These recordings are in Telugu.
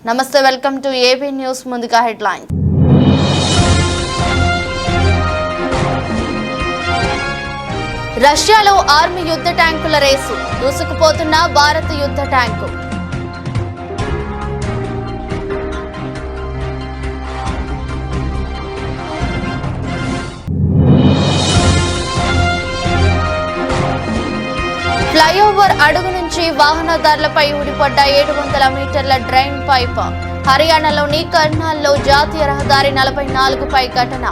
నమస్తే, వెల్కమ్ టు ఏబీ న్యూస్. ముందుగా హెడ్లైన్. రష్యాలో ఆర్మీ యుద్ధ ట్యాంకుల రేసు, దూసుకుపోతున్న భారత యుద్ధ ట్యాంకు. ఫ్లైఓవర్ అడుగు నుంచి వాహనదారులపై ఊడిపడ్డ 700 మీటర్ల డ్రైన్ పైప్. హర్యానాలోని కర్నాల్లో జాతీయ రహదారి 44పై ఘటన.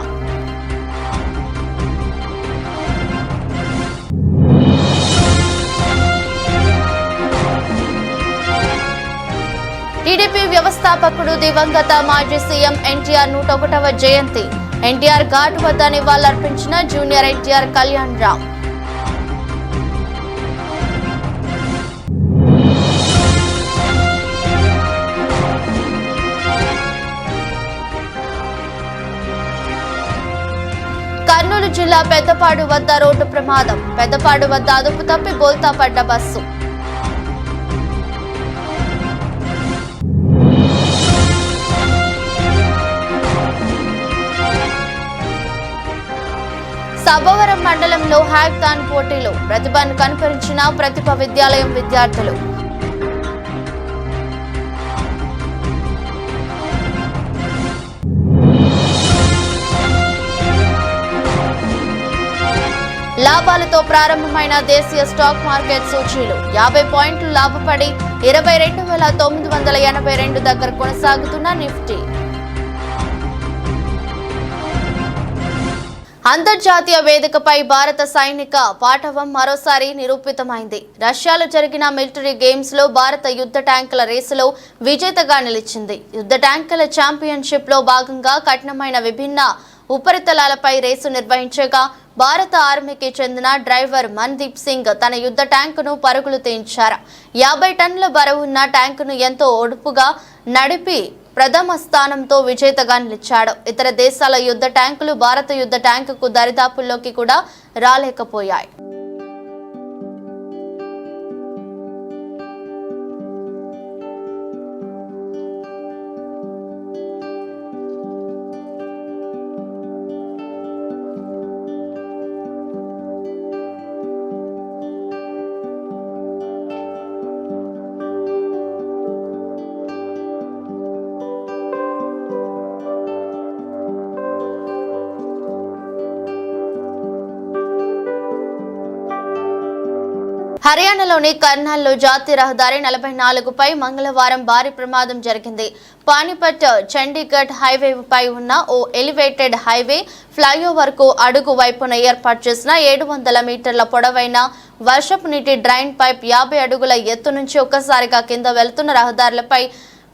టీడీపీ వ్యవస్థాపకుడు దివంగత మాజీ సీఎం ఎన్టీఆర్ 101వ జయంతి. ఎన్టీఆర్ ఘాట్ వద్ద నివాళులర్పించిన జూనియర్ ఎన్టీఆర్ కళ్యాణ్ రామ్. కర్నూలు జిల్లా పెద్దపాడు వద్ద రోడ్డు ప్రమాదం. పెద్దపాడు వద్ద అదుపు తప్పి బోల్తా పడ్డ బస్సు. సభవరం మండలంలో హ్యాక్థాన్ పోటీలో ప్రతిభను కనపరిచిన ప్రతిభ విద్యాలయం విద్యార్థులు. లాభాలతో ప్రారంభమైన దేశీయ స్టాక్ మార్కెట్ సూచీలు 50 పాయింట్లు లాభపడి 22,982 దగ్గర కొనసాగుతున్న నిఫ్టీ. అంతర్జాతీయ వేదికపై భారత సైనిక పాఠవం మరోసారి నిరూపితమైంది. రష్యాలో జరిగిన మిలిటరీ గేమ్స్ లో భారత యుద్ధ ట్యాంకుల రేసులో విజేతగా నిలిచింది. యుద్ధ ట్యాంకుల ఛాంపియన్షిప్ లో భాగంగా కఠినమైన విభిన్న ఉపరితలాలపై రేసు నిర్వహించగా భారత ఆర్మీకి చెందిన డ్రైవర్ మన్దీప్ సింగ్ తన యుద్ధ ట్యాంకును పరుగులు తీయించారు. 50 టన్నుల బరువున్న ట్యాంకును ఎంతో ఒడుపుగా నడిపి ప్రథమ స్థానంతో విజేతగా నిలిచాడు. ఇతర దేశాల యుద్ధ ట్యాంకులు భారత యుద్ధ ట్యాంకుకు దరిదాపుల్లోకి కూడా రాలేకపోయాయి. హర్యానాలోని కర్నాల్లో జాతీయ రహదారి 44పై మంగళవారం భారీ ప్రమాదం జరిగింది. పానిపట్ చండీగఢ్ హైవేపై ఉన్న ఓ ఎలివేటెడ్ హైవే ఫ్లైఓవర్ కు అడుగు వైపున ఏర్పాటు చేసిన 700 మీటర్ల పొడవైన వర్షపు నీటి డ్రైన్ పైప్ 50 అడుగుల ఎత్తు నుంచి ఒక్కసారిగా కింద వెళ్తున్న రహదారులపై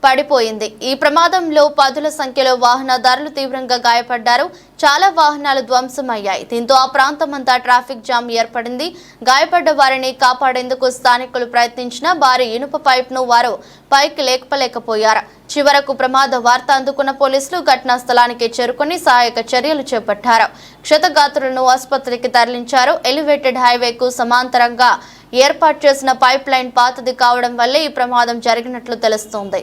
పడిపోయింది. ఈ ప్రమాదంలో 10ల సంఖ్యలో వాహనదారులు తీవ్రంగా గాయపడ్డారు. చాలా వాహనాలు ధ్వంసమయ్యాయి. దీంతో ఆ ప్రాంతమంతా ట్రాఫిక్ జామ్ ఏర్పడింది. గాయపడ్డ వారిని కాపాడేందుకు స్థానికులు ప్రయత్నించిన భారీ ఇనుప పైప్ ను వారు పైకి లేపలేకపోయారు. చివరకు ప్రమాద వార్త అందుకున్న పోలీసులు ఘటనా స్థలానికి చేరుకుని సహాయక చర్యలు చేపట్టారు. క్షతగాత్రులను ఆసుపత్రికి తరలించారు. ఎలివేటెడ్ హైవేకు సమాంతరంగా ఏర్పాటు చేసిన పైప్ లైన్ పాతది కావడం వల్లే ఈ ప్రమాదం జరిగినట్లు తెలుస్తోంది.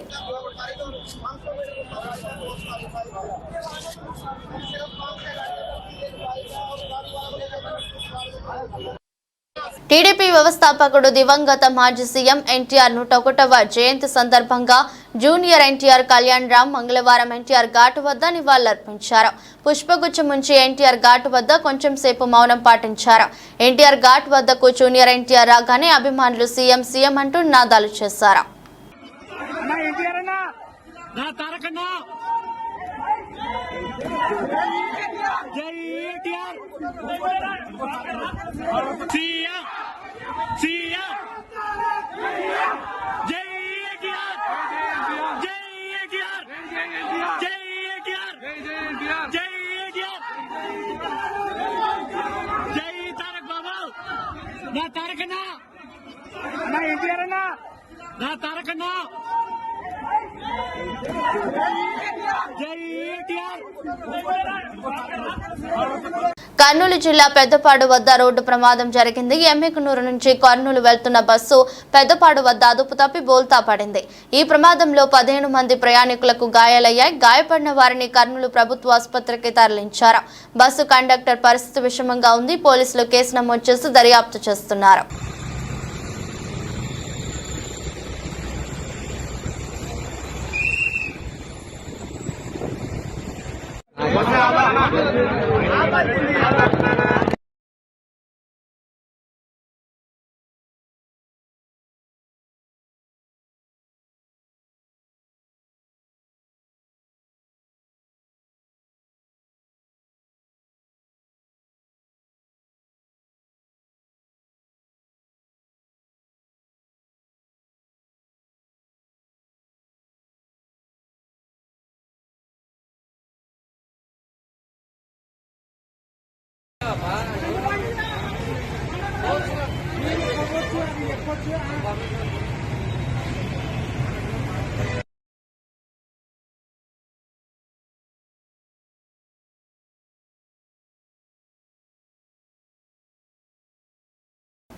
టీడీపీ వ్యవస్థాపకుడు దివంగత మాజీ సీఎం ఎన్టీఆర్ 101వ జయంతి సందర్భంగా జూనియర్ ఎన్టీఆర్ కళ్యాణ్ రామ్ మంగళవారం ఎన్టీఆర్ ఘాటు వద్ద నివాళులర్పించారు. పుష్పగుచ్చం ఉంచి ఎన్టీఆర్ ఘాటు వద్ద కొంచెం సేపు మౌనం పాటించారు. ఎన్టీఆర్ ఘాట్ వద్దకు జూనియర్ ఎన్టీఆర్ రాగానే అభిమానులు సీఎం సీఎం అంటూ నినాదాలు చేశారు. కర్నూలు జిల్లా పెద్దపాడు వద్ద రోడ్డు ప్రమాదం జరిగింది. ఎమ్మికనూరు నుంచి కర్నూలు వెళ్తున్న బస్సు పెద్దపాడు వద్ద అదుపు తప్పి బోల్తా పడింది. ఈ ప్రమాదంలో 15 మంది ప్రయాణికులకు గాయాలయ్యాయి. గాయపడిన వారిని కర్నూలు ప్రభుత్వ ఆసుపత్రికి తరలించారు. బస్సు కండక్టర్ పరిస్థితి విషమంగా ఉంది. పోలీసులు కేసు నమోదు చేసి దర్యాప్తు చేస్తున్నారు.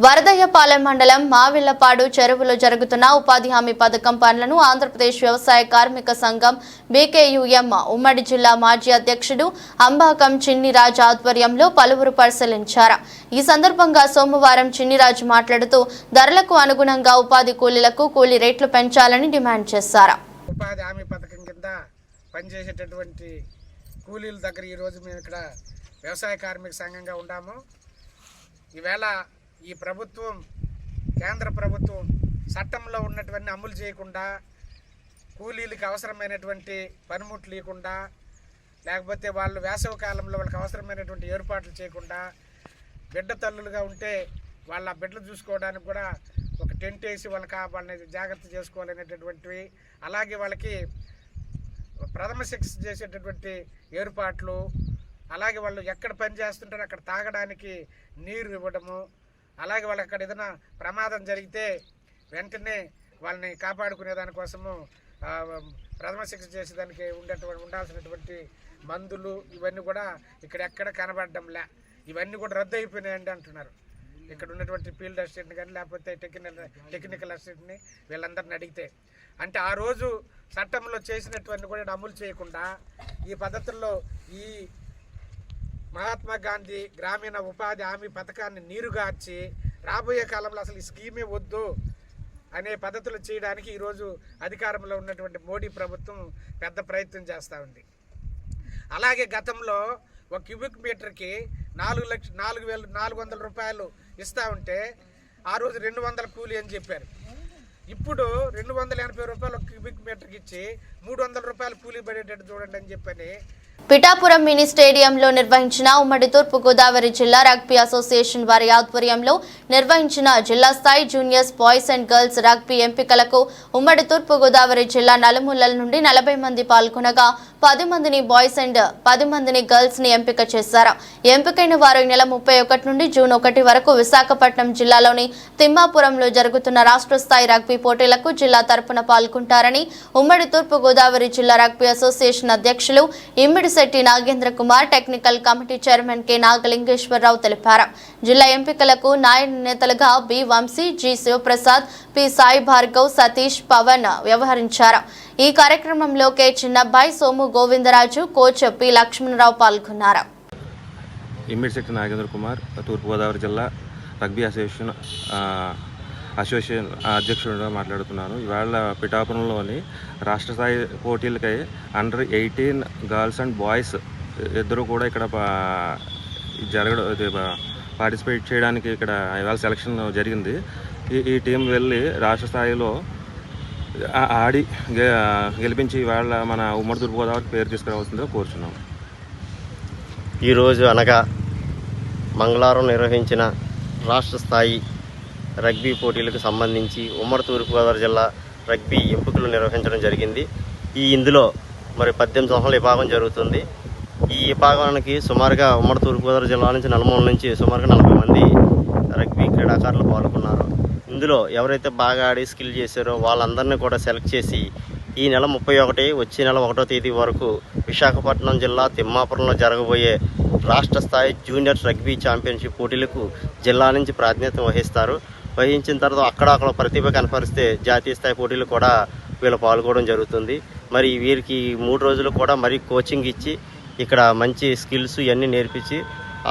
వరదయ్యపాలెం మండలం మావిళ్లపాడు చెరువులో జరుగుతున్న ఉపాధి హామీ పథకం పనులను ఆంధ్రప్రదేశ్ వ్యవసాయ కార్మిక సంఘం బీకేయూఎం ఉమ్మడి జిల్లా మాజీ అధ్యక్షుడు అంబాకం చిన్నిరాజ్ ఆధ్వర్యంలో పలువురు పరిశీలించారు. ఈ సందర్భంగా సోమవారం చిన్నిరాజ్ మాట్లాడుతూ ధరలకు అనుగుణంగా ఉపాధి కూలీలకు కూలీ రేట్లు పెంచాలని డిమాండ్ చేశారు. ఉపాధి హామీ పథకం కింద పనిచేసేటటువంటి కూలీల దగ్గర ఈరోజు మేము ఇక్కడ వ్యవసాయ కార్మిక సంఘంగా ఉన్నాము. ఈవేళ ఈ ప్రభుత్వం, కేంద్ర ప్రభుత్వం చట్టంలో ఉన్నటువంటి అమలు చేయకుండా, కూలీలకు అవసరమైనటువంటి పనిముట్లు ఇవ్వకుండా, లేకపోతే వాళ్ళు వేసవి కాలంలో వాళ్ళకి అవసరమైనటువంటి ఏర్పాట్లు చేయకుండా, బిడ్డ తల్లులుగా ఉంటే వాళ్ళ బిడ్డలు చూసుకోవడానికి కూడా ఒక టెంట్ వేసి వాళ్ళని జాగ్రత్త చేసుకోవాలనేటటువంటివి, అలాగే వాళ్ళకి ప్రథమ చికిత్స చేసేటటువంటి ఏర్పాట్లు, అలాగే వాళ్ళు ఎక్కడ పని చేస్తుంటారో అక్కడ తాగడానికి నీరు ఇవ్వడము, అలాగే వాళ్ళకి అక్కడ ఏదైనా ప్రమాదం జరిగితే వెంటనే వాళ్ళని కాపాడుకునే దానికోసము ప్రథమ చికిత్స చేసేదానికి ఉండాల్సినటువంటి మందులు ఇవన్నీ కూడా ఇక్కడ ఎక్కడ కనబడడంలే. ఇవన్నీ కూడా రద్దు అయిపోయినాయండి అంటున్నారు. ఇక్కడ ఉన్నటువంటి ఫీల్డ్ అసిస్టెంట్ కానీ లేకపోతే టెక్నికల్ అసిస్టెంట్ని వీళ్ళందరిని అడిగితే, అంటే ఆ రోజు చట్టంలో చేసినటువంటి కూడా అమలు చేయకుండా ఈ పద్ధతుల్లో ఈ మహాత్మా గాంధీ గ్రామీణ ఉపాధి హామీ పథకాన్ని నీరుగార్చి రాబోయే కాలంలో అసలు ఈ స్కీమే వద్దు అనే పద్ధతులు చేయడానికి ఈరోజు అధికారంలో ఉన్నటువంటి మోడీ ప్రభుత్వం పెద్ద ప్రయత్నం చేస్తూ ఉంది. అలాగే గతంలో ఒక క్యూబిక్ మీటర్కి 4,400 రూపాయలు ఇస్తూ ఉంటే ఆ రోజు 200 కూలీ అని చెప్పారు. ఇప్పుడు 280 రూపాయలు క్యూబిక్ మీటర్కి ఇచ్చి 300 రూపాయలు కూలీ పడేటట్టు చూడండి అని చెప్పని పిఠాపురం మినీ స్టేడియంలో నిర్వహించిన ఉమ్మడి తూర్పు గోదావరి జిల్లా రగ్బీ అసోసియేషన్ వారి ఆధ్వర్యంలో నిర్వహించిన జిల్లా స్థాయి juniors boys and girls rugby ఎంపికలకు ఉమ్మడి తూర్పు గోదావరి జిల్లా నలుమూలల నుండి 40 మంది పాల్గొనగా 10 మందిని బాయ్స్ అండ్ 10 మందిని గర్ల్స్ ని ఎంపిక చేశారు. ఎంపికైన వారు ఈ నెల 31 నుండి జూన్ 1 వరకు విశాఖపట్నం జిల్లాలోని తిమ్మాపురంలో జరుగుతున్న రాష్ట్ర స్థాయి రగ్బీ పోటీలకు జిల్లా తరపున పాల్గొంటారని ఉమ్మడి తూర్పు గోదావరి జిల్లా రగ్బీ అసోసియేషన్ అధ్యక్షులు Immidisetti Nagendra Kumar, technical committee chairman K Nagalingeswararao తెలిపారు. జిల్లా ఎంపికలకు నాయన నేతలుగా B Vamsi, G Sivaprasad, P Sai Bhargav, Satish, Pavan వ్యవహరించారు. ఈ కార్యక్రమంలో K Chinnabbayi, Somu Govindaraju, coach P Lakshmanarao పాల్గొన్నారు. ఇమ్మిడిశెట్టి నాగేంద్ర కుమార్, తూర్పుగోదావరి జిల్లా రగ్బీ అసోసియేషన్ అధ్యక్షుడిగా మాట్లాడుతున్నాను. ఇవాళ పిఠాపురంలోని రాష్ట్ర స్థాయి పోటీలకై అండర్ 18 గర్ల్స్ అండ్ బాయ్స్ ఇద్దరు కూడా ఇక్కడ పార్టిసిపేట్ చేయడానికి ఇక్కడ ఇవాళ సెలక్షన్ జరిగింది. ఈ టీం వెళ్ళి రాష్ట్ర స్థాయిలో ఆడి గెలిపించి ఇవాళ మన ఉమ్మడి తూర్పుగోదావరికి పేరు తీసుకురావాల్సిందిగా కోరుచున్నాం. ఈరోజు అనగా మంగళవారం నిర్వహించిన రాష్ట్ర స్థాయి రగ్బీ పోటీలకు సంబంధించి ఉమ్మడి తూర్పుగోదావరి జిల్లా రగ్బీ ఎంపికలు నిర్వహించడం జరిగింది. ఇందులో మరి 18 సంవత్సరాల విభాగం జరుగుతుంది. ఈ విభాగానికి సుమారుగా ఉమ్మడి తూర్పుగోదావరి జిల్లా నుంచి నలుమూల నుంచి సుమారుగా 40 మంది రగ్బీ క్రీడాకారులు పాల్గొన్నారు. ఇందులో ఎవరైతే బాగా ఆడి స్కిల్ చేశారో వాళ్ళందరినీ కూడా సెలెక్ట్ చేసి ఈ నెల 31 వచ్చే నెల 1వ తేదీ వరకు విశాఖపట్నం జిల్లా తిమ్మాపురంలో జరగబోయే రాష్ట్ర స్థాయి జూనియర్ రగ్బీ ఛాంపియన్షిప్ పోటీలకు జిల్లా నుంచి ప్రాతినిధ్యం వహిస్తారు. వహించిన తర్వాత అక్కడ ప్రతిభ కనపరిస్తే జాతీయ స్థాయి పోటీలు కూడా వీళ్ళు పాల్గొనడం జరుగుతుంది. మరి వీరికి 3 రోజులు కూడా మరి కోచింగ్ ఇచ్చి ఇక్కడ మంచి స్కిల్స్ ఇవన్నీ నేర్పించి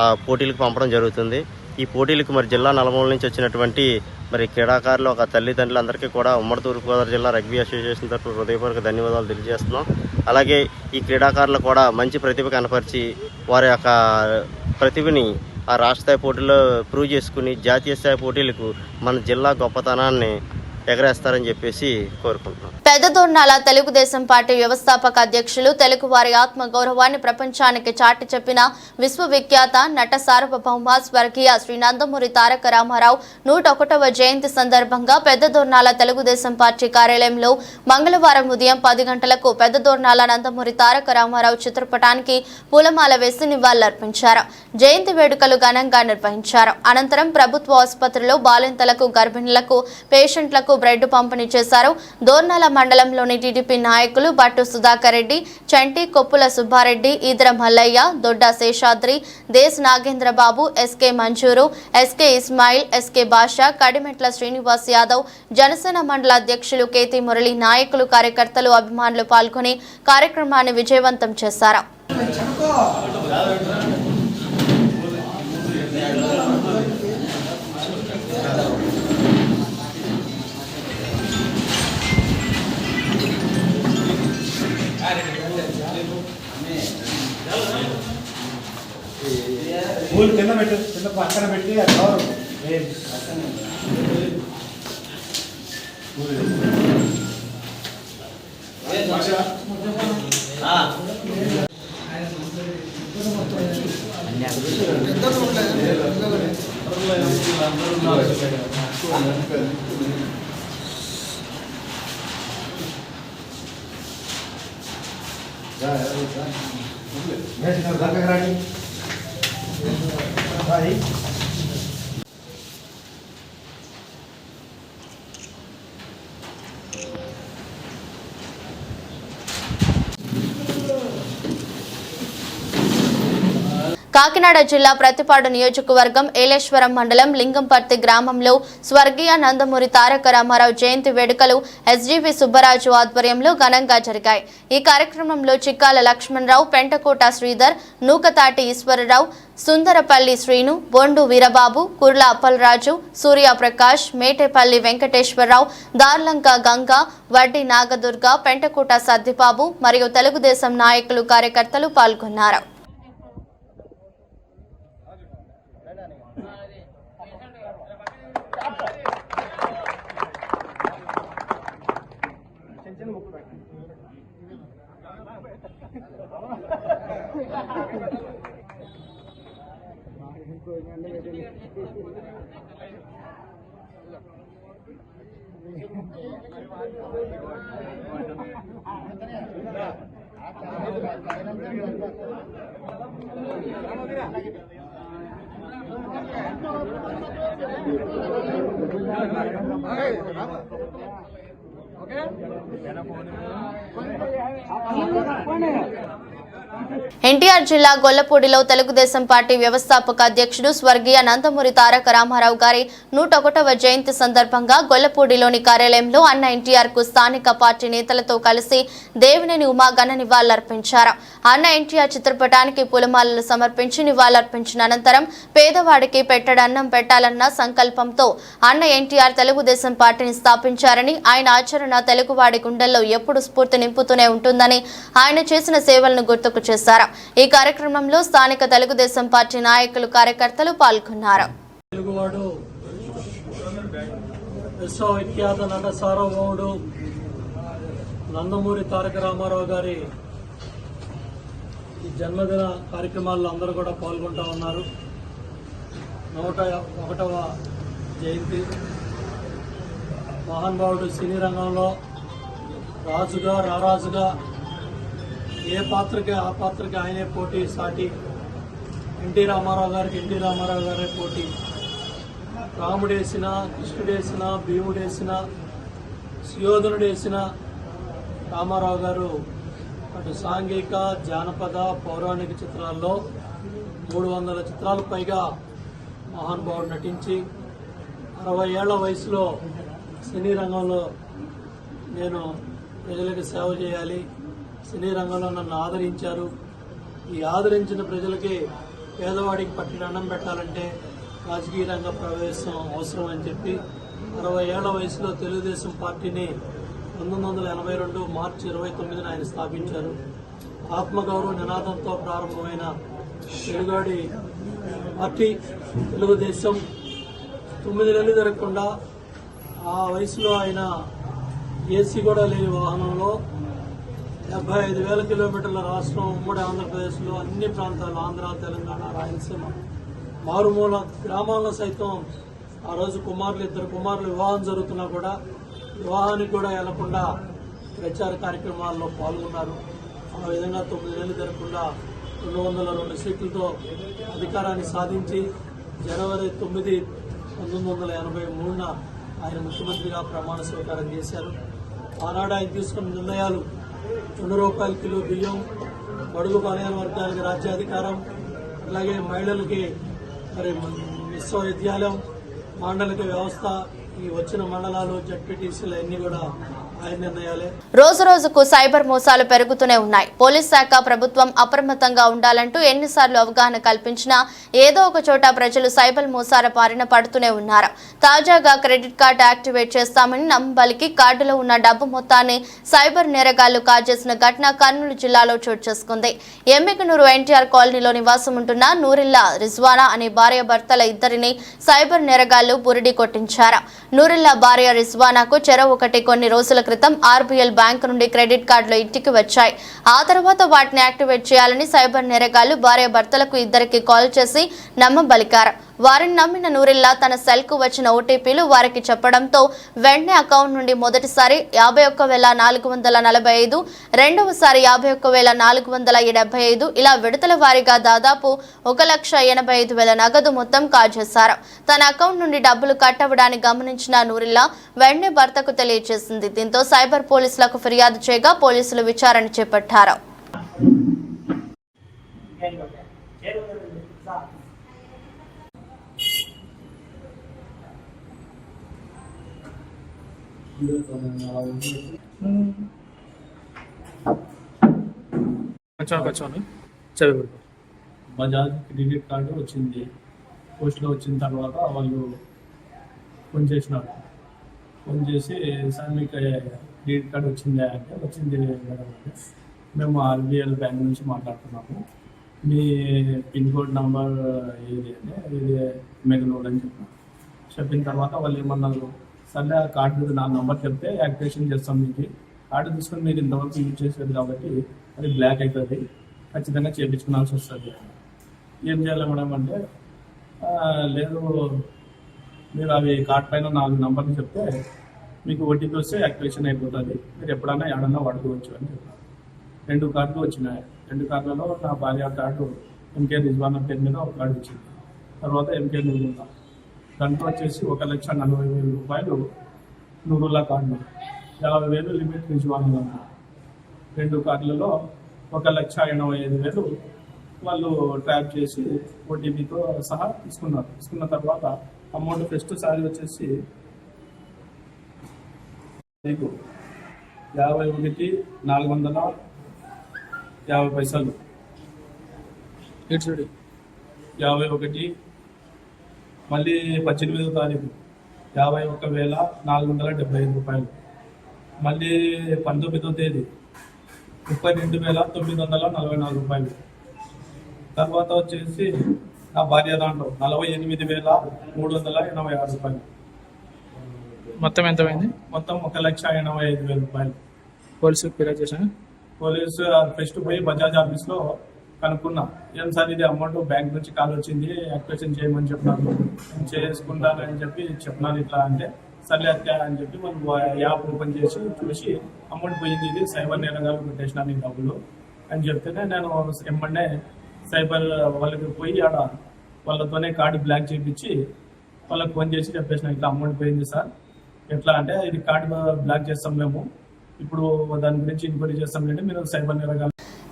ఆ పోటీలకు పంపడం జరుగుతుంది. ఈ పోటీలకు మరి జిల్లా నలుమూల నుంచి వచ్చినటువంటి మరి క్రీడాకారులు ఒక తల్లిదండ్రులందరికీ కూడా ఉమ్మడి తూర్పుగోదావరి జిల్లా రగ్బీ అసోసియేషన్ తరఫున హృదయపూర్వక ధన్యవాదాలు తెలియజేస్తున్నాం. అలాగే ఈ క్రీడాకారులు కూడా మంచి ప్రతిభ కనపరిచి వారి యొక్క ప్రతిభని ఆ రాష్ట్ర స్థాయి పోటీల్లో ప్రూవ్ చేసుకుని జాతీయ స్థాయి పోటీలకు మన జిల్లా గొప్పతనాన్ని ఎగరేస్తారని చెప్పేసి కోరుకుంటున్నాం. పెద్దదొర్నాల తెలుగుదేశం పార్టీ వ్యవస్థాపక అధ్యక్షులు తెలుగువారి ఆత్మ గౌరవాన్ని ప్రపంచానికి చాటి చెప్పిన విశ్వవిఖ్యాత నట సార్వభౌమ స్వర్గీయ శ్రీ నందమూరి తారక రామారావు 101వ జయంతి సందర్భంగా పెద్దదొర్నాల తెలుగుదేశం పార్టీ కార్యాలయంలో మంగళవారం ఉదయం 10 గంటలకు పెద్దదొర్నాల నందమూరి తారక రామారావు చిత్రపటానికి పూలమాల వేసి నివాళులర్పించారు. జయంతి వేడుకలు ఘనంగా నిర్వహించారు. అనంతరం ప్రభుత్వ ఆసుపత్రిలో బాలింతలకు, గర్భిణులకు, పేషెంట్లకు బ్రెడ్ పంపిణీ చేశారు. దోర్నాల మండలంలోని టీడీపీ నాయకులు బట్టు సుధాకర్ రెడ్డి, చంటి, కొప్పుల సుబ్బారెడ్డి, ఈదర మల్లయ్య, దొడ్డ శేషాద్రి, దేశ్ నాగేంద్రబాబు, ఎస్కే మంజూరు, ఎస్కే ఇస్మాయిల్, ఎస్కే బాషా, కడిమెట్ల శ్రీనివాస్ యాదవ్, జనసేన మండల అధ్యక్షులు కేతి మురళి, నాయకులు, కార్యకర్తలు, అభిమానులు పాల్గొని కార్యక్రమాన్ని విజయవంతం చేశారు. కింద పెట్టు, కింద పక్కన పెట్టి కాకినాడ జిల్లా ప్రతిపాడు నియోజకవర్గం ఏలేశ్వరం మండలం లింగంపర్తి గ్రామంలో స్వర్గీయ నందమూరి తారక రామారావు జయంతి వేడుకలు ఎస్జీవి సుబ్బరాజు ఆధ్వర్యంలో ఘనంగా జరిగాయి. ఈ కార్యక్రమంలో చిక్కాల లక్ష్మణరావు, పెంటకోట శ్రీధర్, నూకతాటి ఈశ్వరరావు, సుందరపల్లి శ్రీను, బొండు వీరబాబు, కుర్ల అప్పలరాజు, సూర్యప్రకాష్, మేటేపల్లి వెంకటేశ్వరరావు, దార్లంక గంగా, వడ్డి నాగదుర్గ, పెంటకోట సద్దిబాబు మరియు తెలుగుదేశం నాయకులు, కార్యకర్తలు పాల్గొన్నారు. ఎన్టీఆర్ జిల్లా గొల్లపూడిలో తెలుగుదేశం పార్టీ వ్యవస్థాపక అధ్యక్షుడు స్వర్గీయ నందమూరి తారక రామారావు గారి 101వ జయంతి సందర్భంగా గొల్లపూడిలోని కార్యాలయంలో అన్న ఎన్టీఆర్ కు స్థానిక పార్టీ నేతలతో కలిసి దేవినేని ఉమా ఘన నివాళులర్పించారు. అన్న ఎన్టీఆర్ చిత్రపటానికి పూలమాలలు సమర్పించి నివాళులర్పించిన అనంతరం పేదవాడికి పెట్టడన్నం పెట్టాలన్న సంకల్పంతో అన్న ఎన్టీఆర్ తెలుగుదేశం పార్టీని స్థాపించారని, ఆయన ఆచరణ తెలుగువాడి గుండెల్లో ఎప్పుడు స్ఫూర్తి నింపుతూనే ఉంటుందని ఆయన చేసిన సేవలను గుర్తుకు చేశారు. ఈ కార్యక్రమంలో స్థానిక తెలుగుదేశం పార్టీ నాయకులు, కార్యకర్తలు పాల్గొన్నారు. తెలుగువాడు విశ్వవిఖ్యాత నట సార్వభౌముడు నందమూరి తారక రామారావు గారి ఈ జన్మదిన కార్యక్రమాల్లో అందరూ కూడా పాల్గొంటూ ఉన్నారు. 101వ జయంతి. మహానుభావుడు సినీ రంగంలో రాజుగా, రారాజుగా ఏ పాత్రకి ఆ పాత్రకి ఆయనే పోటీ సాటి. ఎన్టీ రామారావు గారికి ఎన్టీ రామారావు గారే పోటీ. రాముడేసిన, కృష్ణుడేసిన, భీముడేసిన, సుయోధనుడేసిన రామారావు గారు అటు సాంఘిక, జానపద, పౌరాణిక చిత్రాల్లో 300 చిత్రాలకు పైగా మహానుభావుడు నటించి 60 ఏళ్ల వయసులో సినీ రంగంలో నేను ప్రజలకు సేవ చేయాలి, సినీ రంగంలో నన్ను ఆదరించారు, ఈ ఆదరించిన ప్రజలకి పేదవాడికి పట్టిన అన్నం పెట్టాలంటే రాజకీయ రంగ ప్రవేశం అవసరం అని చెప్పి 60 ఏళ్ల వయసులో తెలుగుదేశం పార్టీని 1982 మార్చి 29న ఆయన స్థాపించారు. ఆత్మగౌరవ నినాదంతో ప్రారంభమైన తెలుగువాడి పార్టీ తెలుగుదేశం 9 నెలలు జరగకుండా ఆ వయసులో ఆయన ఏసీ కూడా లేని వాహనంలో 75,000 కిలోమీటర్ల రాష్ట్రం ఉమ్మడి ఆంధ్రప్రదేశ్లో అన్ని ప్రాంతాలు ఆంధ్ర, తెలంగాణ, రాయలసీమ మారుమూల గ్రామాల్లో సైతం ఆ రోజు ఇద్దరు కుమారులు వివాహం జరుగుతున్నా కూడా వివాహానికి కూడా వెళ్లకుండా ప్రచార కార్యక్రమాల్లో పాల్గొన్నారు. ఆ విధంగా 9 నెలలు జరగకుండా 202 సీట్లతో అధికారాన్ని సాధించి జనవరి 9, 1983న ఆయన ముఖ్యమంత్రిగా ప్రమాణ స్వీకారం చేశారు. ఆనాడు ఆయన తీసుకున్న నిర్ణయాలు ₹2 కిలో బియ్యం, బడుగు బలహీన వర్గాలకు రాజ్యాధికారం, అలాగే మహిళలకి మరి విశ్వవిద్యాలయం, మండలిక వ్యవస్థ, ఈ వచ్చిన మండలాలు, జడ్పీటీసీలు అన్ని కూడా ఆయన నిర్ణయాలే. రోజు రోజుకు సైబర్ మోసాలు పెరుగుతూనే ఉన్నాయి. పోలీస్ శాఖ, ప్రభుత్వం అప్రమత్తంగా ఉండాలంటూ ఎన్నిసార్లు అవగాహన కల్పించినా ఏదో ఒక చోట ప్రజలు సైబర్ మోసాల బారిన పడుతూనే ఉన్నారు. తాజాగా క్రెడిట్ కార్డు యాక్టివేట్ చేస్తామని నమ్మబలికి కార్డులో ఉన్న డబ్బు మొత్తాన్ని సైబర్ నేరగాళ్లు కాజేసిన ఘటన కర్నూలు జిల్లాలో చోటు చేసుకుంది. ఎమ్మికనూరు ఎన్టీఆర్ కాలనీలో నివాసం ఉంటున్న నూరిల్లా రిజ్వానా అనే భార్యాభర్తల ఇద్దరిని సైబర్ నేరగాళ్లు బురిడి కొట్టించారు. నూరిల్లా భార్య రిజ్వానాకు చెరవ ఒకటి కొన్ని రోజుల క్రితం ఆర్బీఎల్ బ్యాంకు నుండి క్రెడిట్ కార్డులు ఇంటికి వచ్చాయి. ఆ తర్వాత వాటిని యాక్టివేట్ చేయాలని సైబర్ నేరగాళ్లు భార్యాభర్తలకు ఇద్దరికి కాల్ చేసి నమ్మబలికారు. వారిని నమ్మిన నూరిల్లా తన సెల్ కు వచ్చిన ఓటీపీలు వారికి చెప్పడంతో వెంటనే అకౌంట్ నుండి మొదటిసారి 51,445, రెండవసారి 51,475 ఇలా విడతల వారీగా దాదాపు 1,85,000 నగదు మొత్తం కాజేశారు. తన అకౌంట్ నుండి డబ్బులు కట్ అవ్వడాన్ని గమనించిన నూరిల్లా వెంటనే భర్తకు తెలియజేసింది. దీంతో సైబర్ పోలీసులకు ఫిర్యాదు చేయగా పోలీసులు విచారణ చేపట్టారు. బజాజ్ క్రెడిట్ కార్డు వచ్చింది. పోస్ట్లో వచ్చిన తర్వాత వాళ్ళు ఫోన్ చేసినారు. ఫోన్ చేసి సార్ మీకు క్రెడిట్ కార్డు వచ్చిందా అంటే వచ్చింది మేడం అంటే మేము ఆర్బీఎల్ బ్యాంక్ నుంచి మాట్లాడుతున్నాము, మీ పిన్ కోడ్ నంబర్ ఏది అంటే ఇది మెగనోడ్ అని చెప్పిన తర్వాత వాళ్ళు ఏమన్నారు, సరే ఆ కార్డు నా నంబర్ చెప్తే యాక్టివేషన్ చేస్తాం, మీకు కార్డు తీసుకొని మీరు ఇంతవరకు యూజ్ చేసేది కాబట్టి అది బ్లాక్ అవుతుంది, ఖచ్చితంగా చేయించుకోవాల్సి వస్తుంది. ఏం చేయాలి మేడం అంటే లేదు మీరు అవి కార్డ్ పైన 4 నంబర్లు చెప్తే మీకు ఓటీపీ వస్తే యాక్టివేషన్ అయిపోతుంది, మీరు ఎప్పుడైనా ఏడన్నా వాడుకోవచ్చు అని చెప్పారు. 2 కార్డులు వచ్చినాయి. 2 కార్డులలో నా భార్య కార్డు ఎంకే రిజ్వానా పేరు మీద ఒక కార్డు వచ్చింది. తర్వాత ఎంకే నూరుల్లా దాంట్లో వచ్చేసి 1,40,000 రూపాయలు నూరుల్లా కార్డు, 50,000 లిమిట్ రిజ్వానా. 2 కార్డులలో 1,85,000 వాళ్ళు ట్రాప్ చేసి ఓటీపీతో సహా తీసుకున్నారు. తీసుకున్న తర్వాత అమౌంట్ ఫస్ట్ సారి వచ్చేసి మీకు 51,450 51, మళ్ళీ 18వ తారీఖు 51,475 రూపాయలు, మళ్ళీ 19వ తేదీ 32,944 రూపాయలు. తర్వాత వచ్చేసి నా భార్య దాంట్లో 48,386 రూపాయలు. మొత్తం ఎంత అయింది? మొత్తం 1,85,000 రూపాయలు. పోలీసులకు ఫిర్యాదు చేశాను. పోలీసు ఫస్ట్ పోయి బజాజ్ ఆఫీస్లో కనుక్కున్నా, ఏం సార్ ఇది అమౌంట్ బ్యాంక్ నుంచి కాల్ వచ్చింది, యాక్టివేషన్ చేయమని చెప్పినారు, నేను చేసుకుంటానని చెప్పి చెప్పినాను ఇట్లా అంటే, సర్లే అట్లా అని చెప్పి వాళ్ళు యాప్ ఓపెన్ చేసి చూసి అమౌంట్ పోయింది, ఇది సైబర్ నేరగాళ్ళు పెట్టేసినాను ఈ డబ్బులు అని చెప్తేనే నేను ఎమ్మడే సైబర్ వాళ్ళకి పోయి ఆడ వాళ్ళతోనే కార్డు బ్లాక్ చేయించి వాళ్ళకి ఫోన్ చేసి చెప్పేసిన ఇట్లా అమౌంట్ పోయింది సార్, ఎట్లా అంటే ఇది కార్డు బ్లాక్ చేస్తాం మేము, ఇప్పుడు దాని గురించి ఎంక్వైరీ చేస్తామంటే మీరు సైబర్ నేరగాలు.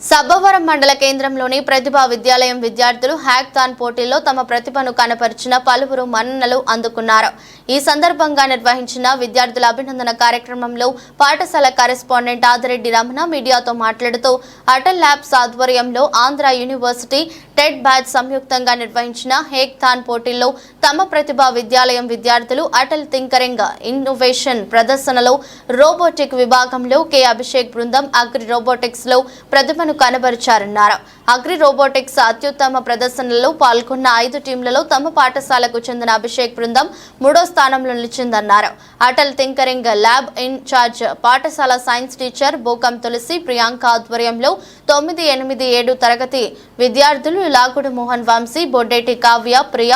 సబ్బవరం మండల కేంద్రంలోని ప్రతిభా విద్యాలయం విద్యార్థులు హ్యాక్థాన్ పోటీల్లో తమ ప్రతిభను కనపరిచిన పలువురు మన్ననలు అందుకున్నారు. ఈ సందర్భంగా నిర్వహించిన విద్యార్థుల అభినందన కార్యక్రమంలో పాఠశాల కరెస్పాండెంట్ ఆదిరెడ్డి రమణ మీడియాతో మాట్లాడుతూ అటల్ ల్యాబ్స్ ఆధ్వర్యంలో ఆంధ్ర యూనివర్సిటీ టెడ్ బ్యాచ్ సంయుక్తంగా నిర్వహించిన హ్యాక్థాన్ పోటీల్లో తమ ప్రతిభా విద్యాలయం విద్యార్థులు అటల్ థింకరింగ్ ఇన్నోవేషన్ ప్రదర్శనలో రోబోటిక్ విభాగంలో కె అభిషేక్ బృందం అగ్రి రోబోటిక్స్ లో ప్రతిభను కనబరిచారన్నారు. అగ్రి రోబోటిక్స్ అత్యుత్తమ ప్రదర్శనలో పాల్గొన్న 5 టీంలలో తమ పాఠశాలకు చెందిన అభిషేక్ బృందం 3వ స్థానంలో నిలిచిందన్నారు. అటల్ థింకరింగ్ ల్యాబ్ ఇన్ఛార్జ్ పాఠశాల సైన్స్ టీచర్ బోకం తులసి ప్రియాంక ఆధ్వర్యంలో 9, 8, 7 తరగతి విద్యార్థులు లాగుడు మోహన్ వంశీ, బొడ్డేటి కావ్య, ప్రియ,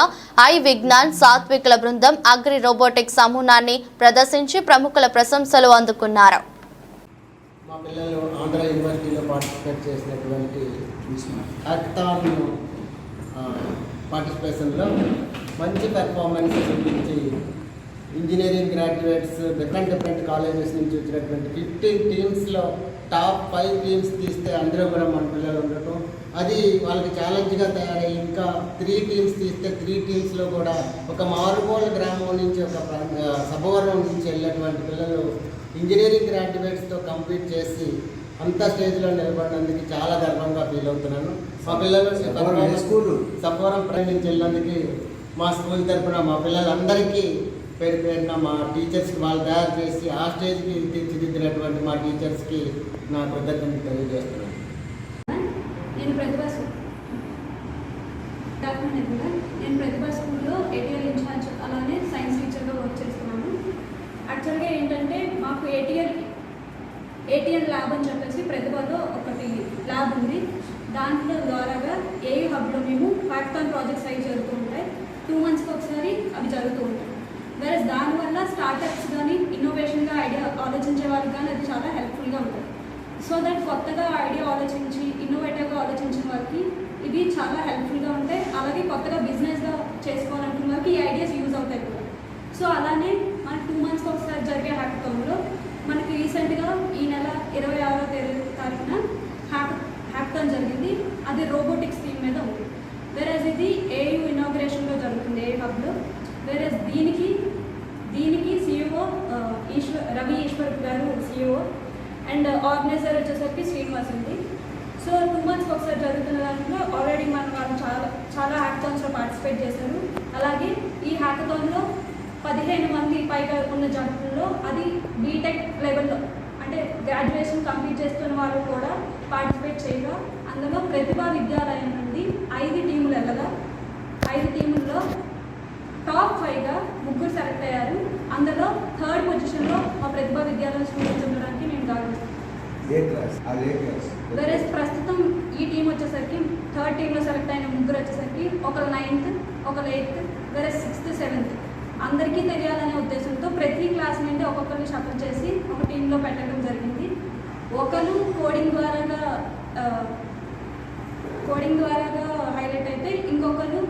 ఐ విజ్ఞాన్, సాత్వికుల బృందం అగ్రి రోబోటిక్స్ సమూహాన్ని ప్రదర్శించి ప్రముఖుల ప్రశంసలు అందుకున్నారు. మా పిల్లలు ఆంధ్ర యూనివర్సిటీలో పార్టిసిపేట్ చేసినటువంటి హ్యాక్థాన్ పార్టిసిపేషన్లో మంచి పెర్ఫార్మెన్స్ చూపించి ఇంజనీరింగ్ గ్రాడ్యుయేట్స్ డిఫరెంట్ కాలేజెస్ నుంచి వచ్చినటువంటి 15 టీమ్స్లో టాప్ 5 టీమ్స్ తీస్తే అందులో కూడా మన పిల్లలు ఉండటం, అది వాళ్ళకి ఛాలెంజ్గా తయారై ఇంకా 3 టీమ్స్ తీస్తే 3 టీమ్స్లో కూడా ఒక మారుమూల గ్రామం నుంచి ఒక సబ్బవరం నుంచి వెళ్ళినటువంటి పిల్లలు ఇంజనీరింగ్ గ్రాడ్యుయేట్స్తో కంప్లీట్ చేసి అంత స్టేజ్లో నిలబడినందుకు చాలా గర్వంగా ఫీల్ అవుతున్నాను. మా పిల్లలు సబ్బవరం నుంచి వెళ్ళినందుకు మా స్కూల్ తరఫున మా పిల్లలందరికీ పేరు పేరున మా టీచర్స్కి వాళ్ళు తయారు చేసి ఆ స్టేజ్కి తీర్చిదిద్దినటువంటి మా టీచర్స్కి నా కృతజ్ఞతలు తెలియజేస్తున్నాను. నేను ప్రతిభా స్కూల్లో ఏటీఎల్ ఇన్ఛార్జ్ అలానే సైన్స్ టీచర్గా వర్క్ చేస్తున్నాను. యాక్చువల్గా ఏంటంటే మాకు ఏటీఎల్ ల్యాబ్ అని చెప్పేసి ప్రతిభలో ఒకటి ల్యాబ్ ఉంది. దాంట్లో ద్వారాగా ఏయూ హబ్లో మేము హ్యాక్థాన్ ప్రాజెక్ట్స్ అవి జరుగుతూ ఉంటాయి. 2 monthsకి ఒకసారి అవి జరుగుతూ ఉంటాయి. వేరే దానివల్ల స్టార్టప్స్ కానీ ఇన్నోవేషన్గా ఐడియా ఆలోచించే వాళ్ళకి కానీ అది చాలా హెల్ప్ఫుల్గా ఉంటుంది. సో దట్ కొత్తగా ఐడియా ఆలోచించి ఇన్నోవేటివ్గా ఆలోచించిన వాళ్ళకి ఇవి చాలా హెల్ప్ఫుల్గా ఉంటాయి. అలాగే కొత్తగా బిజినెస్గా చేసుకోవాలనుకున్న వాళ్ళకి ఈ ఐడియాస్ యూజ్ అవుతాయి కూడా. సో అలానే మనకి 2 monthsకి ఒకసారి జరిగే హ్యాకథాన్లో మనకి రీసెంట్గా ఈ నెల 26వ తారీఖున హ్యాకథాన్ జరిగింది. అది రోబోటిక్స్ థీమ్ మీద ఉంది. వేరేజ్ ఇది ఏయూ ఇనాగ్రేషన్లో జరుగుతుంది ఏయూ హబ్లో. వేరేజ్ దీనికి CEO రవి ఈశ్వర్ గారు CEO అండ్ ఆర్గనైజర్ వచ్చేసరికి శ్రీనివాస్ ఉంది. సో 2 monthsకి ఒకసారి జరుగుతున్న దాంట్లో ఆల్రెడీ వాళ్ళు చాలా హ్యాకథాన్స్లో పార్టిసిపేట్ చేశారు. అలాగే ఈ హ్యాకథాన్లో 15 మంది పైగా ఉన్న జట్టుల్లో అది బీటెక్ లెవెల్లో అంటే గ్రాడ్యుయేషన్ కంప్లీట్ చేస్తున్న వాళ్ళు కూడా పార్టిసిపేట్ చేయగా అందులో ప్రతిభా విద్యాలయం నుండి 5 టీములు వెళ్ళగా 5 టీముల్లో టాప్ 5గా 3 సెలెక్ట్ అయ్యారు. అందులో 3rd పొజిషన్లో మా ప్రతిభా విద్యాలయం స్టూడెంట్స్ ఉండడానికి నేను గౌరవిస్తాను. వేరే ప్రస్తుతం ఈ టీం వచ్చేసరికి 3rd టీంలో సెలెక్ట్ అయిన 3 వచ్చేసరికి ఒకరు 9th, ఒకరు 8th, వేరే 6th, 7th అందరికీ తెలియాలనే ఉద్దేశంతో ప్రతి క్లాస్ నుండి ఒక్కొక్కరిని షఫల్ చేసి ఒక టీంలో పెట్టడం జరిగింది. ఒకరు కోడింగ్ ద్వారాగా హైలైట్ అయితే ఇంకొకరు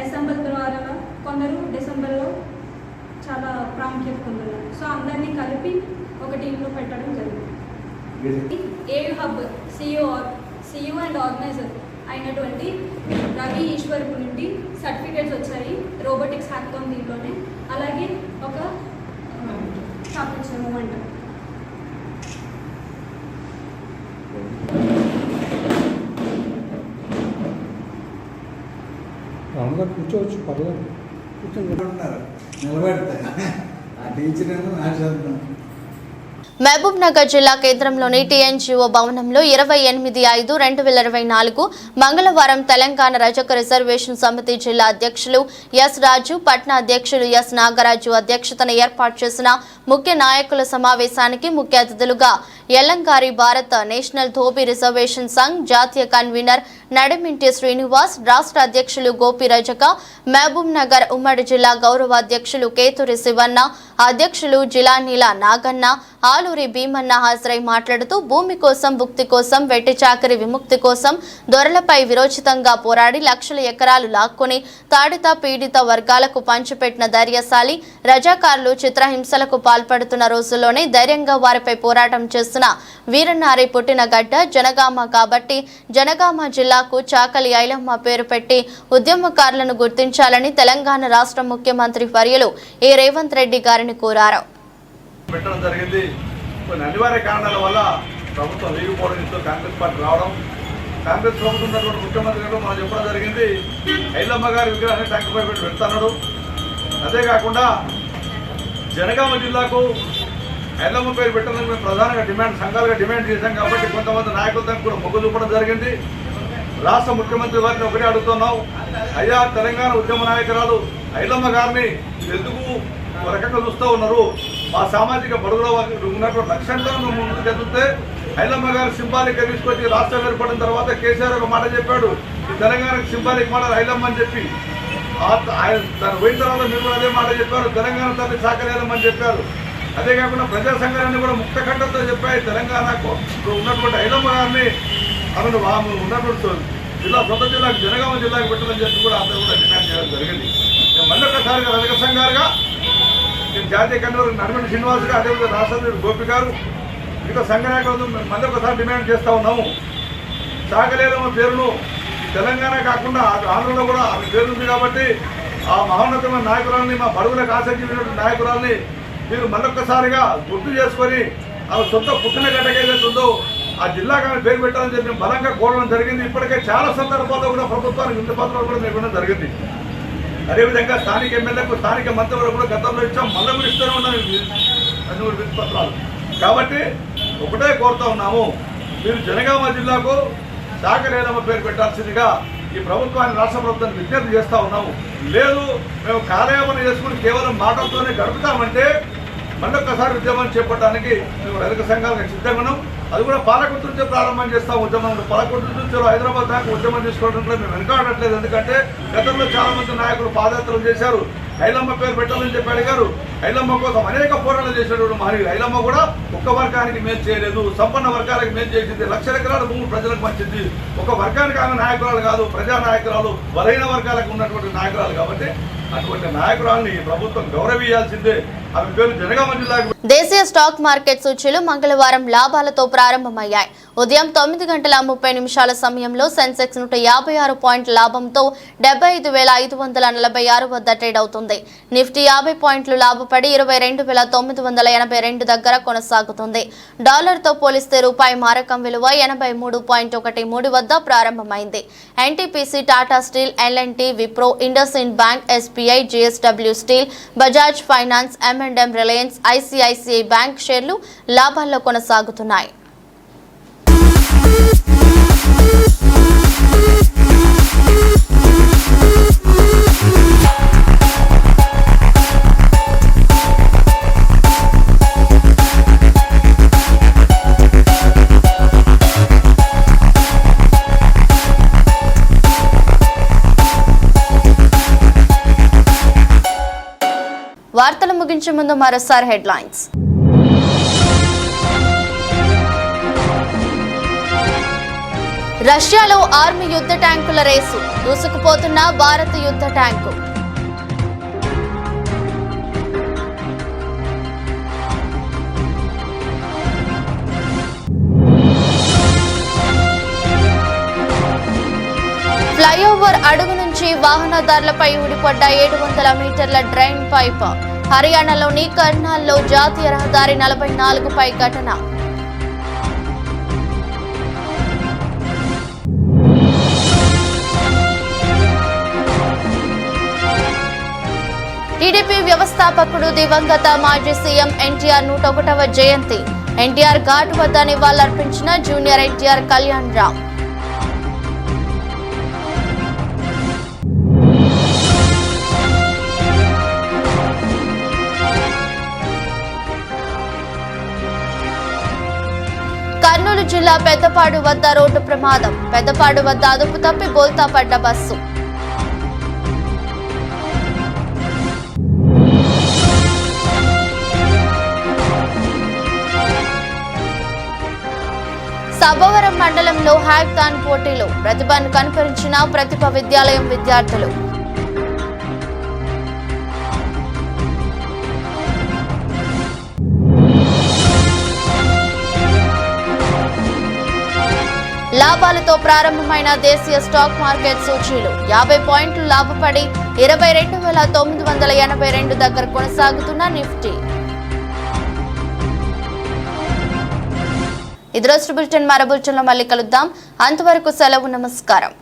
అసెంబుల్ ద్వారా, కొందరు డిసెంబర్లో చాలా ప్రాముఖ్యత పొందుతున్నారు. సో అందరినీ కలిపి ఒక టీంలో పెట్టడం జరిగింది. AU hub CEO and organiser అయినటువంటి రవి ఈశ్వర్ నుండి సర్టిఫికేట్స్ వచ్చాయి రోబోటిక్స్ హ్యాకథాన్ దీంట్లోనే. అలాగే ఒక చాక్లెట్స్ మూమెంట్. కూర్చోవచ్చు, పర్లేదు, కూర్చొని నిలబెడతాయి ఆ టీచర్ ఏమో నా చదువుతాం. మహబూబ్ నగర్ జిల్లా కేంద్రంలోని TNGO భవనంలో 28/5/2024 మంగళవారం తెలంగాణ రజక రిజర్వేషన్ సమితి జిల్లా అధ్యక్షులు ఎస్ రాజు, పట్నా అధ్యక్షులు ఎస్ నాగరాజు అధ్యక్షతన ఏర్పాటు చేసిన ముఖ్య నాయకుల సమావేశానికి ముఖ్య అతిథులుగా ఎల్లంగారి భారత్ నేషనల్ ధోబీ రిజర్వేషన్ సంఘ్ జాతీయ కన్వీనర్ నడిమింటి శ్రీనివాస్, రాష్ట్ర అధ్యక్షులు గోపి రజక, మహబూబ్ నగర్ ఉమ్మడి జిల్లా గౌరవ అధ్యక్షులు కేతురి శివన్న, అధ్యక్షులు జిలానీల నాగన్న, ఆలూరి భీమన్న హాజరై మాట్లాడుతూ భూమి కోసం, భుక్తి కోసం, వెట్టి చాకరి విముక్తి కోసం దొరలపై విరోచితంగా పోరాడి లక్షల ఎకరాలు లాక్కొని తాడిత పీడిత వర్గాలకు పంచిపెట్టిన ధైర్యశాలి, రజాకారులు చిత్రహింసలకు పాల్పడుతున్న రోజుల్లోనే ధైర్యంగా వారిపై పోరాటం చేస్తున్న వీరన్నారి పుట్టిన గడ్డ జనగామ కాబట్టి జనగామ జిల్లాకు చాకలి ఐలమ్మ పేరు పెట్టి ఉద్యమకారులను గుర్తించాలని తెలంగాణ రాష్ట్ర ముఖ్యమంత్రి వర్యులు ఏ రేవంత్ రెడ్డి గారిని కోరారు. పెట్టడం జరిగింది. కొన్ని అనివార్య కారణాల వల్ల ప్రభుత్వం వీగిపోవడంతో కాంగ్రెస్ పార్టీ రావడం, కాంగ్రెస్ ప్రభుత్వం ఉన్నటువంటి ముఖ్యమంత్రి గారు మనం చెప్పడం జరిగింది. ఐలమ్మ గారి విగ్రహాన్ని ట్యాంకుపై పెట్టి పెడతాడు. అంతేకాకుండా జనగామ జిల్లాకు ఐలమ్మ పేరు పెట్టాలని మేము ప్రధానంగా సంఘాలుగా డిమాండ్ చేశాం. కాబట్టి కొంతమంది నాయకులతో కూడా మొగ్గు చూపడం జరిగింది. రాష్ట్ర ముఖ్యమంత్రి వారిని ఒకటే అడుగుతున్నాం, అయ్యా తెలంగాణ ఉద్యమ నాయకురాలు ఐలమ్మ గారిని ఎందుకు ఒక రకంగా చూస్తూ ఉన్నారు? మా సామాజిక బడుగులో ఉన్నటువంటి లక్ష్యంతో ముందుకు చెందితే ఐలమ్మ గారు సింబాలిక్ తీసుకొచ్చి రాష్ట్రం ఏర్పడిన తర్వాత కేసీఆర్ ఒక మాట చెప్పాడు, ఈ తెలంగాణకు సింబాలిక్ మాట ఐలమ్మ అని చెప్పి. తను పోయిన తర్వాత మీరు కూడా అదే మాట చెప్పారు, తెలంగాణ తల్లి సాకరేలమని చెప్పారు. అదే కాకుండా ప్రజా సంఘాలన్నీ కూడా ముక్త కంఠంతో చెప్పాయి తెలంగాణకు ఉన్నటువంటి ఐలమ్మ గారిని ఆమెను ఉన్నటువంటి జిల్లా సొంత జిల్లాకు జనగామ జిల్లాకు పెట్టాలని చెప్పి కూడా అందరూ కూడా డిమాండ్ చేయడం జరిగింది. మేము మళ్ళీ ఒకసారిగా రజక సంఘాలుగా నేను జాతీయ కన్వీనర్ నడిమింటి శ్రీనివాస్ గారు, అదేవిధంగా రాష్ట్ర గోపి గారు, మిగతా సంఘ నాయకులు మళ్ళీ ఒకసారి డిమాండ్ చేస్తూ ఉన్నాము. సాగలేలమ్మ పేరును తెలంగాణ కాకుండా ఆంధ్రలో కూడా ఆమె పేరు ఉంది కాబట్టి ఆ మహోన్నతమైన నాయకురాలని, మా బడుగులకు ఆసక్తి నాయకురాలని మీరు మళ్ళొక్కసారిగా గుర్తు చేసుకొని ఆమె సొంత పుట్టిన గడ్డకి ఏదైతే ఉందో ఆ జిల్లాకు ఆమె పేరు పెట్టాలని చెప్పి మేము బలంగా కోరడం జరిగింది. ఇప్పటికే చాలా సందర్భాల్లో కూడా ప్రభుత్వానికి వినతి పత్రాలు కూడా మేము ఇవ్వడం జరిగింది. అదేవిధంగా స్థానిక ఎమ్మెల్యేలకు, స్థానిక మంత్రులకు కూడా గతంలో ఇచ్చాం, మళ్ళీ కూడా ఇస్తూనే ఉన్నాం వినతి పత్రాలు. కాబట్టి ఒకటే కోరుతా ఉన్నాము, మీరు జనగామ జిల్లాకు సాకరేలమ్మ పేరు పెట్టాల్సిందిగా ఈ ప్రభుత్వాన్ని, రాష్ట్ర ప్రభుత్వాన్ని విజ్ఞప్తి చేస్తూ ఉన్నాము. లేదు మేము కార్యాపన చేసుకుని కేవలం మాటలతోనే గడుపుతామంటే మళ్ళొక్కసారి ఉద్యమం చేపట్టడానికి మేము రజక సంఘాలకు సిద్ధంగా ఉన్నాం. అది కూడా పాలకుర్తి నుంచే ప్రారంభం చేస్తాం ఉద్యమం. పాలకుర్తి నుంచి హైదరాబాద్ దాకా ఉద్యమం తీసుకోవడంలో మేము వెనకాడట్లేదు. ఎందుకంటే గతంలో చాలా మంది నాయకులు పాదయాత్రలు చేశారు, ఐలమ్మ పేరు పెట్టాలని చెప్పి అడిగారు. ఐలమ్మ కోసం అనేక పోరాటాలు చేసినటువంటి మహనీయులు. ఐలమ్మ కూడా ఒక్క వర్గానికి మేలు చేయలేదు, సంపన్న వర్గాలకు మేలు చేసింది, లక్షల ఎకరాల భూములు ప్రజలకు మంచింది. ఒక వర్గానికి ఆమె నాయకురాలు కాదు, ప్రజా నాయకురాలు, బలైన వర్గాలకు ఉన్నటువంటి నాయకురాలు. కాబట్టి అటువంటి నాయకురాలని ప్రభుత్వం గౌరవించాల్సిందే. ఆమె పేరు జనగామ జిల్లాకు. దేశీయ స్టాక్ మార్కెట్ సూచీలు మంగళవారం లాభాలతో ప్రారంభమయ్యాయి. ఉదయం 9:30 సమయంలో సెన్సెక్స్ 156 పాయింట్ల లాభంతో 75,546 వద్ద ట్రేడ్ అవుతుంది. నిఫ్టీ 50 పాయింట్లు లాభపడి 22,982 దగ్గర కొనసాగుతుంది. డాలర్తో పోలిస్తే రూపాయి మారకం విలువ 83.13 వద్ద ప్రారంభమైంది. NTPC, Tata steel, LNT, Wipro, IndusInd bank, SBI, JSW steel, Bajaj finance, M&M, Reliance, ICICI bank షేర్లు లాభాల్లో కొనసాగుతున్నాయి. వార్తలు ముగించే ముందు మరోసారి హెడ్లైన్స్. రష్యాలో ఆర్మీ యుద్ధ ట్యాంకుల రేసు, దూసుకుపోతున్న భారత యుద్ధ ట్యాంకు. ఫ్లైఓవర్ అడుగు నుంచి వాహనదారులపై ఊడిపడ్డ 700 మీటర్ల డ్రైన్ పైప్. హర్యానాలోని కర్నాల్లో జాతీయ రహదారి 44పై ఘటన. టీడీపీ వ్యవస్థాపకుడు దివంగత మాజీ సీఎం ఎన్టీఆర్ 101వ జయంతి. ఎన్టీఆర్ ఘాట్ వద్ద నివాళులర్పించిన జూనియర్ ఎన్టీఆర్ కళ్యాణ్ రామ్. నెల్లూరు జిల్లా పెద్దపాడు వద్ద రోడ్డు ప్రమాదం. పెద్దపాడు వద్ద అదుపు తప్పి బోల్తా పడ్డ బస్సు. సభవరం మండలంలో హ్యాక్థాన్ పోటీలో ప్రతిభను కనపరిచిన ప్రతిభ విద్యాలయం విద్యార్థులు. లాభాలతో ప్రారంభమైన దేశీయ స్టాక్ మార్కెట్ సూచీలు 50 పాయింట్లు లాభపడి 22,982 దగ్గర కొనసాగుతున్న నిఫ్టీ. ఇది రోజు బులెటిన్. మరో బులెటిన్లో మళ్ళీ కలుద్దాం. అంతవరకు సెలవు. నమస్కారం.